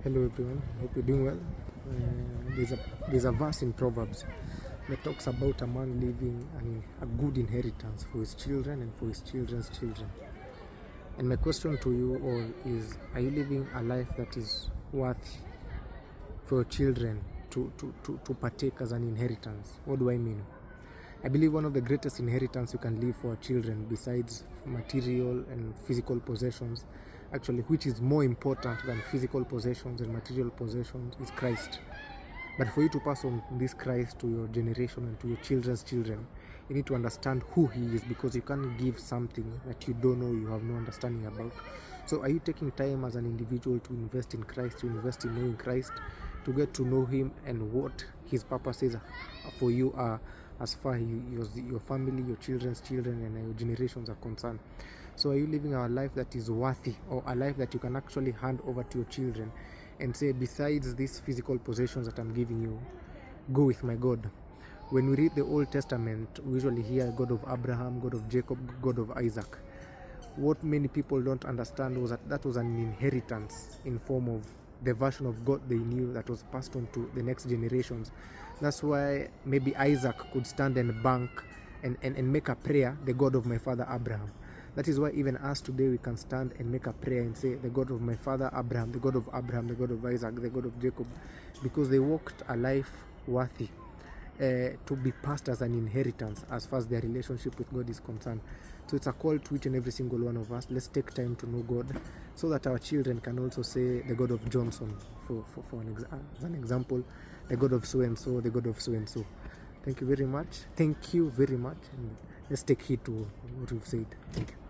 Hello everyone, hope you're doing well. There's a verse in Proverbs that talks about a man leaving a good inheritance for his children and for his children's children. And my question to you all is, are you living a life that is worth for your children to partake as an inheritance? What do I mean? I believe one of the greatest inheritance you can leave for children, besides material and physical possessions, actually, which is more important than physical possessions and material possessions, is Christ. But for you to pass on this Christ to your generation and to your children's children, you need to understand who he is, because you can't give something that you don't know, you have no understanding about. So are you taking time as an individual to invest in Christ, to invest in knowing Christ, to get to know him and what his purposes for you are, as far as your family, your children's children and your generations are concerned? So are you living a life that is worthy, or a life that you can actually hand over to your children and say, besides these physical possessions that I'm giving you, go with my God? When we read the Old Testament, we usually hear God of Abraham, God of Jacob, God of Isaac. What many people don't understand was that was an inheritance in form of the version of God they knew that was passed on to the next generations. That's why maybe Isaac could stand and bank and make a prayer, the God of my father Abraham. That is why even us today, we can stand and make a prayer and say, the God of my father Abraham, the God of Abraham, the God of Isaac, the God of Jacob, because they walked a life worthy to be passed as an inheritance as far as their relationship with God is concerned. So it's a call to each and every single one of us. Let's take time to know God, so that our children can also say the God of Johnson, as an example, the God of so and so, the God of so and so. Thank you very much. Thank you very much. And let's take heed to what we've said. Thank you.